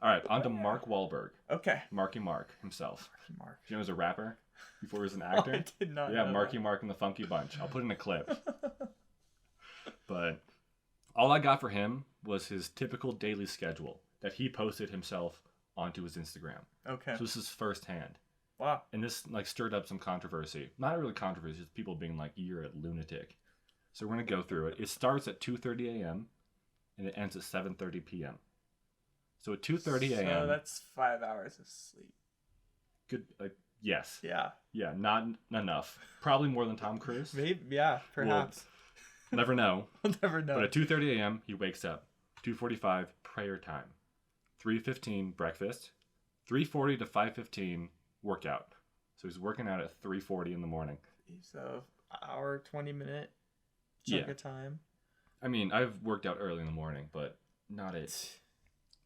All right, on to Mark Wahlberg. Okay. Marky Mark himself. Mark. You know, he was a rapper before he was an Oh, actor. I did not Yeah, know Marky that. Mark and the Funky Bunch. I'll put in a clip. But all I got for him was his typical daily schedule that he posted himself onto his Instagram. Okay. So this is firsthand. Wow. And this like stirred up some controversy. Not really controversy, just people being like, you're a lunatic. So we're going to go through it. It starts at 2:30 a.m. and it ends at 7:30 p.m. So at 2:30 a.m. So that's 5 hours of sleep. Good. Yes. Yeah. Yeah, not enough. Probably more than Tom Cruise. Maybe. Yeah. Perhaps. Never know. We'll never know. But at 2:30 a.m. he wakes up. 2:45 prayer time. 3:15 breakfast. 3:40 to 5:15 workout. So he's working out at 3:40 in the morning. So hour, 20-minute chunk of time. I mean, I've worked out early in the morning, but not at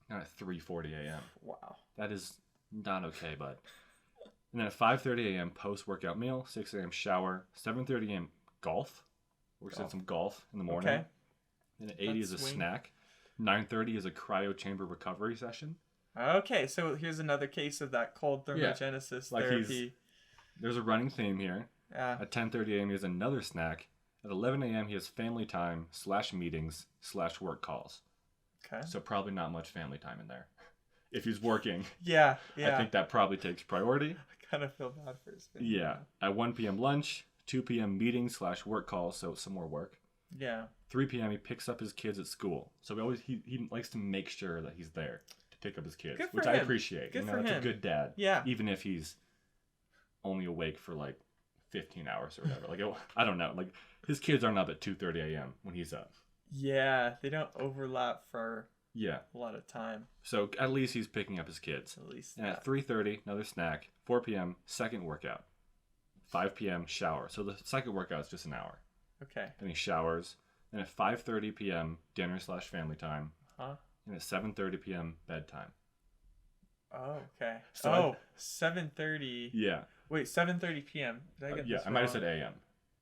3:40 a.m. Wow. That is not okay, bud. And then at 5:30 a.m. post-workout meal, 6 a.m. shower, 7:30 a.m. golf. Works at some golf in the morning. Okay. And at 8 is a snack. 9:30 is a cryo chamber recovery session. Okay, so here's another case of that cold thermogenesis therapy. There's a running theme here. Yeah. At 10:30 a.m. he has another snack. At 11 a.m. he has family time / meetings / work calls. Okay. So probably not much family time in there. If he's working. Yeah. I think that probably takes priority. I kind of feel bad for his family. Yeah. At 1 p.m. lunch, 2 p.m. meetings / work calls, so some more work. Yeah. 3 p.m. he picks up his kids at school. So he likes to make sure that he's there to pick up his kids, which I appreciate. Good for him. That's a good dad. Yeah. Even if he's only awake for like 15 hours or whatever. Like I don't know. Like his kids aren't up at 2:30 a.m. when he's up. Yeah, they don't overlap for a lot of time. So at least he's picking up his kids. At least. And at 3:30, another snack. 4 p.m. second workout. 5 p.m. shower. So the second workout is just an hour. Okay. Then he showers. Then at 5:30 p.m. dinner / family time. And at 7:30 p.m. bedtime. Oh, okay. So 7:30. Yeah. Wait, 7:30 p.m. Did I get this I might have said a.m.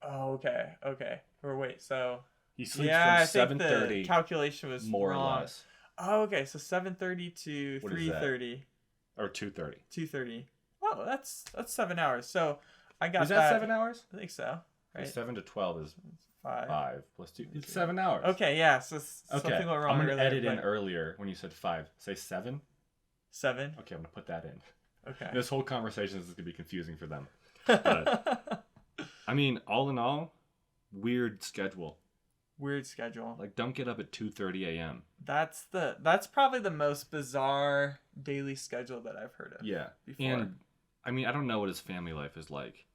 Oh, okay. Okay. Or wait, so he sleeps from 7:30. The calculation was more wrong. or less. Oh, okay. So 7:30 to 3:30. Or 2:30. 2:30. Oh, that's 7 hours. So I got that. Is that 7 hours? I think so. Right. 7 to 12 is 5 plus 2. It's 7 hours. Okay, yeah. So something went wrong. I'm gonna edit in earlier when you said 5. Say 7. 7. Okay, I'm gonna put that in. Okay. This whole conversation is gonna be confusing for them. But, I mean, all in all, weird schedule. Weird schedule. Like, don't get up at 2:30 a.m. That's probably the most bizarre daily schedule that I've heard of. Yeah. Before. And I mean, I don't know what his family life is like,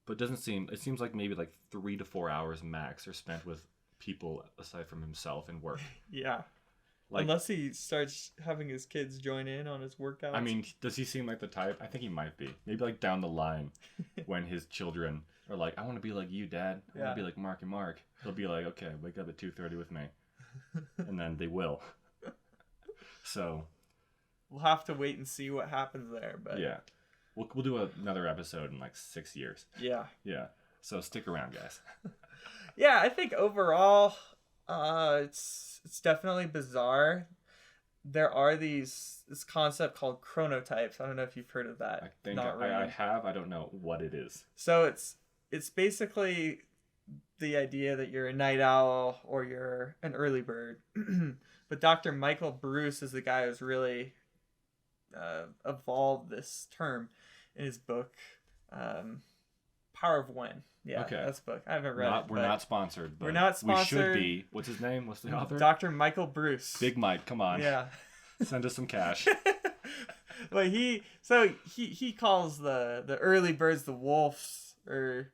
but it seems like maybe like 3 to 4 hours max are spent with people aside from himself and work. Yeah. Like, unless he starts having his kids join in on his workouts. I mean, does he seem like the type? I think he might be. Maybe like down the line when his children are like, I want to be like you, Dad. I want to be like Marky Mark. He'll be like, okay, wake up at 2:30 with me. And then they will. So. We'll have to wait and see what happens there. But yeah. We'll do another episode in like 6 years. Yeah. Yeah. So stick around, guys. Yeah, I think overall, it's definitely bizarre. There are this concept called chronotypes. I don't know if you've heard of that. I think I have. I don't know what it is. So it's basically the idea that you're a night owl or you're an early bird. But Dr. Michael Bruce is the guy who's really evolved this term in his book, Power of When. Yeah, okay. That's the book. I haven't read it. We're not sponsored. But we're not sponsored. We should be. What's his name? What's the author? Dr. Michael Bruce. Big Mike, come on. Yeah. Send us some cash. But he calls the early birds the wolves or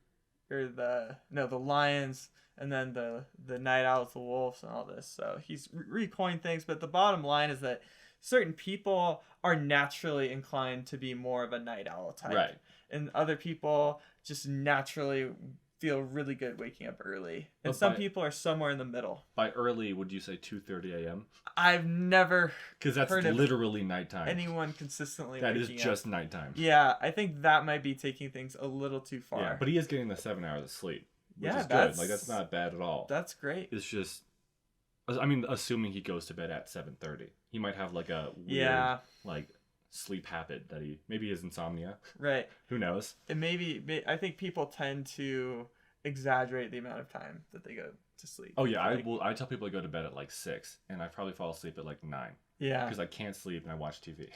the lions, and then the night owls the wolves and all this. So he's recoined things, but the bottom line is that certain people are naturally inclined to be more of a night owl type. Right. And other people just naturally feel really good waking up early. And some people are somewhere in the middle. By early, would you say 2:30 a.m.? I've never Because that's literally nighttime. Anyone consistently that is just nighttime. Yeah, I think that might be taking things a little too far. Yeah, but he is getting the 7 hours of sleep, which is good. Like, that's not bad at all. That's great. It's just, I mean, assuming he goes to bed at 7:30, he might have like a weird like sleep habit that maybe his insomnia. Right. Who knows? And maybe I think people tend to exaggerate the amount of time that they go to sleep. Oh yeah, I tell people to go to bed at like 6, and I probably fall asleep at like 9. Yeah. Because I can't sleep and I watch TV.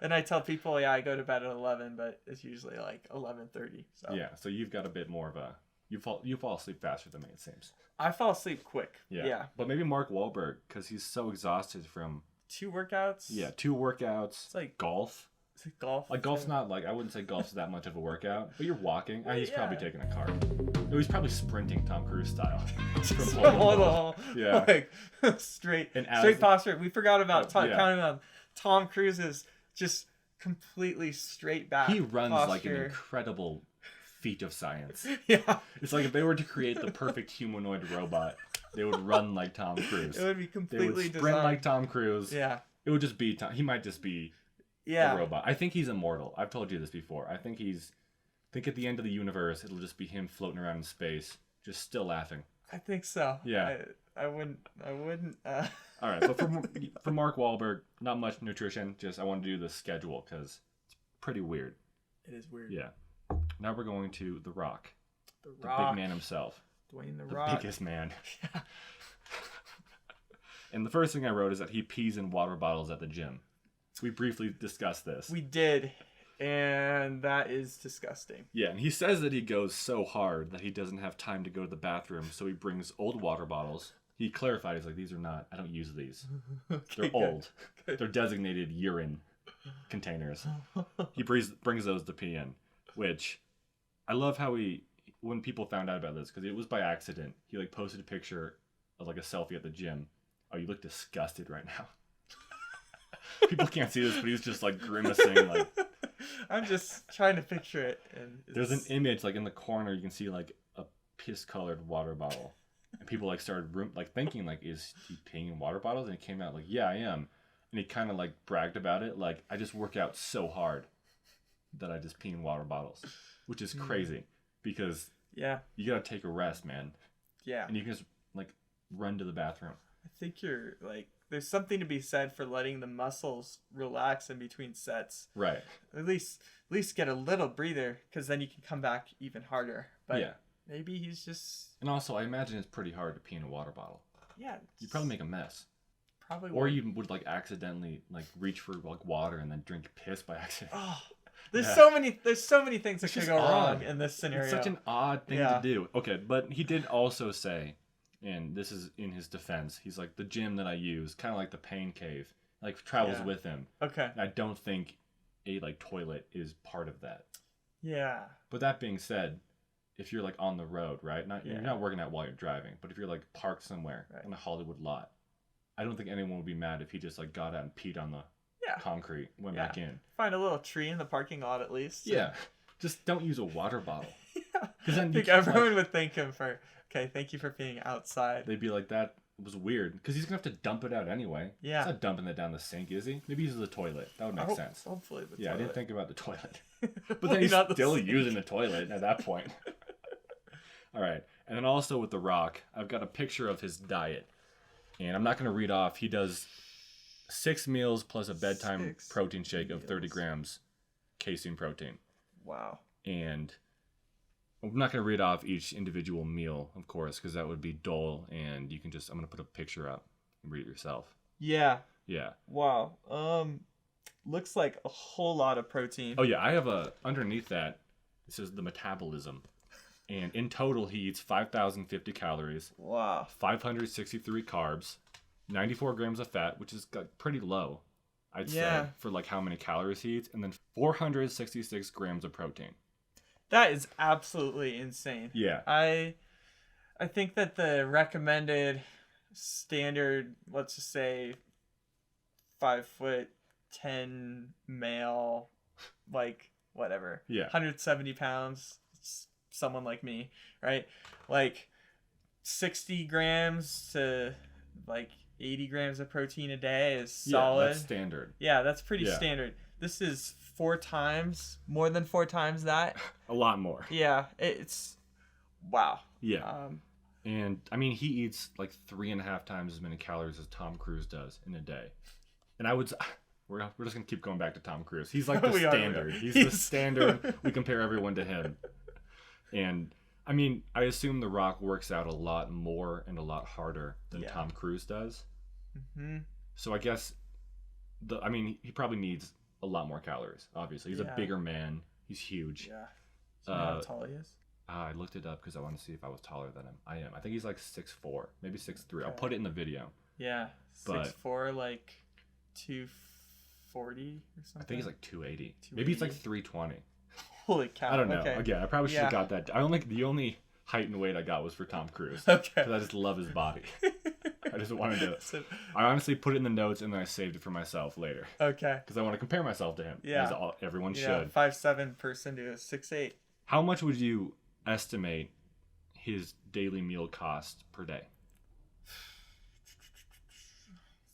And I tell people, I go to bed at 11, but it's usually like 11:30. So yeah, so you've got a bit more of a you fall asleep faster than me, it seems. I fall asleep quick. Yeah. But maybe Mark Wahlberg, because he's so exhausted from 2 workouts. Yeah, 2 workouts. It's like golf. It's like golf. Like golf's not like I wouldn't say golf's that much of a workout, but you're walking. He's probably taking a car. No, he's probably sprinting Tom Cruise style. Yeah. Like straight posture. We forgot about counting on Tom Cruise's just completely straight back. He runs posture. Like an incredible feat of science. Yeah. It's like if they were to create the perfect humanoid robot, they would run like Tom Cruise. It would be completely They would sprint like Tom Cruise. Yeah. It would just be Tom. He might just be a robot. I think he's immortal. I've told you this before. I think at the end of the universe, it'll just be him floating around in space, just still laughing. I think so. Yeah. I wouldn't. All right. So for Mark Wahlberg, not much nutrition. Just I want to do the schedule because it's pretty weird. It is weird. Yeah. Now we're going to The Rock. The big man himself. Dwayne the Rock. Biggest man. Yeah. And the first thing I wrote is that he pees in water bottles at the gym. We briefly discussed this. We did. And that is disgusting. Yeah, and he says that he goes so hard that he doesn't have time to go to the bathroom, so he brings old water bottles. He clarified, he's like, these are not, I don't use these. They're old. Good. They're designated urine containers. He brings those to pee in, which I love how when people found out about this, because it was by accident, he like posted a picture of like a selfie at the gym. Oh, you look disgusted right now. People can't see this, but he's just like grimacing like. I'm just trying to picture it. And there's an image like in the corner. You can see like a piss-colored water bottle, and people like started thinking like, is he peeing in water bottles? And it came out like, yeah, I am. And he kind of like bragged about it, like I just work out so hard that I just pee in water bottles, which is crazy because you gotta take a rest, man. Yeah, and you can just like run to the bathroom. I think you're like. There's something to be said for letting the muscles relax in between sets. Right. At least get a little breather, because then you can come back even harder. But maybe he's just... And also, I imagine it's pretty hard to pee in a water bottle. Yeah. You'd probably make a mess. Probably Or you would like accidentally like reach for like water and then drink piss by accident. Oh, there's so many things that could go wrong in this scenario. It's such an odd thing to do. Okay, but he did also say... And this is in his defense. He's like, the gym that I use, kind of like the pain cave, like travels with him. Okay. And I don't think a like toilet is part of that. Yeah. But that being said, if you're like on the road, right? You're not working out while you're driving, but if you're like parked somewhere on a Hollywood lot, I don't think anyone would be mad if he just like got out and peed on the concrete, went back in. Find a little tree in the parking lot at least. Yeah. Just don't use a water bottle. Because then I think everyone would thank him for... Okay, thank you for being outside. They'd be like, that was weird. Because he's going to have to dump it out anyway. Yeah. He's not dumping it down the sink, is he? Maybe he uses the toilet. That would make sense. Hopefully the toilet. Yeah, I didn't think about the toilet. But then he's still using the toilet at that point. All right. And then also with The Rock, I've got a picture of his diet. And I'm not going to read off. He does 6 meals plus a bedtime protein shake of 30 grams casein protein. Wow. And... I'm not going to read off each individual meal, of course, because that would be dull, and you can just... I'm going to put a picture up and read it yourself. Yeah. Yeah. Wow. Looks like a whole lot of protein. Oh, yeah. I have underneath that, it says the metabolism. And in total, he eats 5,050 calories. Wow. 563 carbs, 94 grams of fat, which is pretty low, I'd say, for like how many calories he eats, and then 466 grams of protein. That is absolutely insane. Yeah. I think that the recommended standard, let's just say 5'10" male, like whatever. Yeah. 170 pounds, someone like me, right? Like 60 grams to like 80 grams of protein a day is solid. Yeah, that's standard. Yeah, that's pretty standard. This is more than 4 times that. A lot more. Yeah, it's wow. Yeah. And I mean, he eats like 3.5 times as many calories as Tom Cruise does in a day. And we're just gonna keep going back to Tom Cruise. He's like the standard. He's the standard. We compare everyone to him. And I mean, I assume The Rock works out a lot more and a lot harder than Tom Cruise does. Mm-hmm. So I guess he probably needs a lot more calories. Obviously, he's a bigger man. He's huge. Yeah. Do you know how tall he is? I looked it up because I want to see if I was taller than him. I am. I think he's like 6'4", maybe 6'3". Okay. I'll put it in the video. Yeah, 6'4", like 240 or something. I think he's like 280. Maybe he's like 320. Holy cow! I don't know. Okay. Again, I probably should have got that. The only height and weight I got was for Tom Cruise. Okay. Because I just love his body. I just wanted to. I honestly put it in the notes and then I saved it for myself later. Okay. Because I want to compare myself to him. Yeah. As everyone should. 5'7" person to a 6'8". How much would you estimate his daily meal cost per day?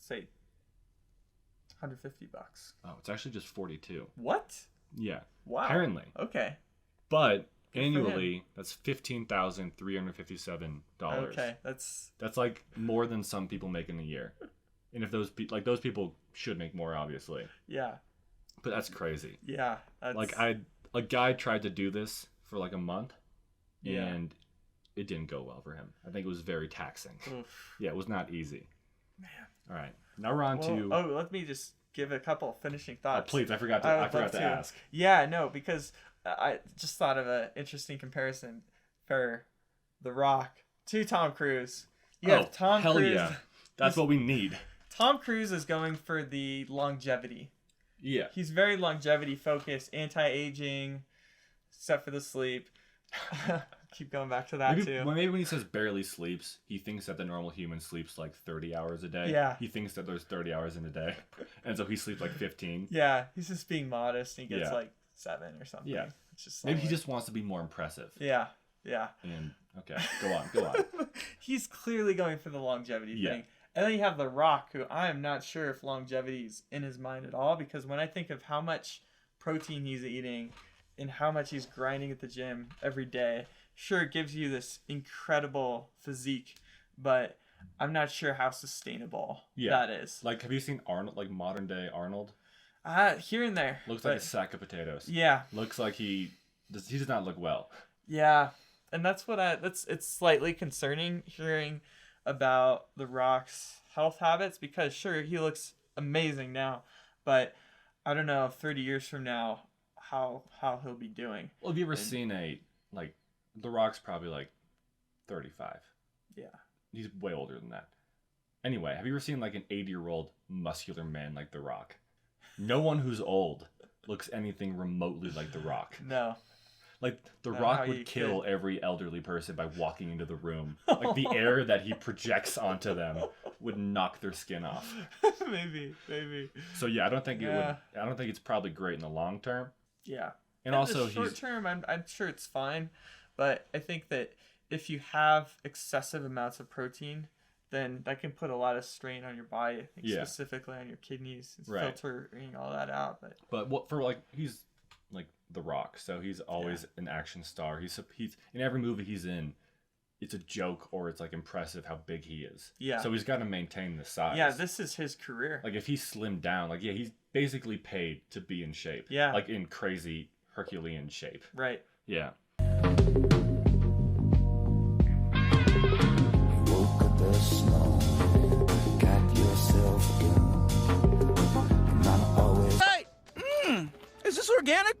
Say $150. Oh, it's actually just 42. What? Yeah. Wow. Apparently. Okay. But annually, that's $15,357. Okay, that's like more than some people make in a year. And if those people should make more, obviously. Yeah. But that's crazy. Yeah. That's... A guy tried to do this for like a month, and it didn't go well for him. I think it was very taxing. Oof. Yeah, it was not easy. Man. All right, now we're on to. Oh, let me just give a couple of finishing thoughts. Oh, please, I forgot to ask. Yeah, no, because I just thought of an interesting comparison for The Rock to Tom Cruise. You have Tom Cruise. Yeah. That's what we need. Tom Cruise is going for the longevity. Yeah. He's very longevity focused, anti-aging, except for the sleep. Keep going back to that too. Maybe when he says barely sleeps, he thinks that the normal human sleeps like 30 hours a day. Yeah. He thinks that there's 30 hours in a day. And so he sleeps like 15. Yeah. He's just being modest and he gets like 7 or something. Yeah. It's just maybe he just wants to be more impressive. Yeah. Yeah. And okay, go on. He's clearly going for the longevity thing. And then you have The Rock, who I am not sure if longevity is in his mind at all, because when I think of how much protein he's eating and how much he's grinding at the gym every day, sure, it gives you this incredible physique, but I'm not sure how sustainable that is. Like, have you seen Arnold, like modern day Arnold? Here and there. Looks like a sack of potatoes. Yeah. Looks like he does not look well. Yeah. And that's what it's slightly concerning hearing about The Rock's health habits, because sure, he looks amazing now, but I don't know 30 years from now how he'll be doing. Well, have you ever seen The Rock's probably like 35. Yeah. He's way older than that. Anyway, have you ever seen like an 80-year-old muscular man like The Rock? No one who's old looks anything remotely like The Rock. No. Like, The Rock would kill every elderly person by walking into the room. Like, the air that he projects onto them would knock their skin off. Maybe. So, yeah, I don't think it's probably great in the long term. Yeah. And in also, the short term, I'm sure it's fine. But I think that if you have excessive amounts of protein, then that can put a lot of strain on your body. I think specifically on your kidneys, filtering all that out. But what for he's like The Rock, so he's always an action star. He's in every movie he's in, it's a joke or it's like impressive how big he is. Yeah. So he's got to maintain the size. Yeah, this is his career. Like if he slimmed down, he's basically paid to be in shape. Yeah. Like in crazy Herculean shape. Right. Yeah. Hey! Is this organic?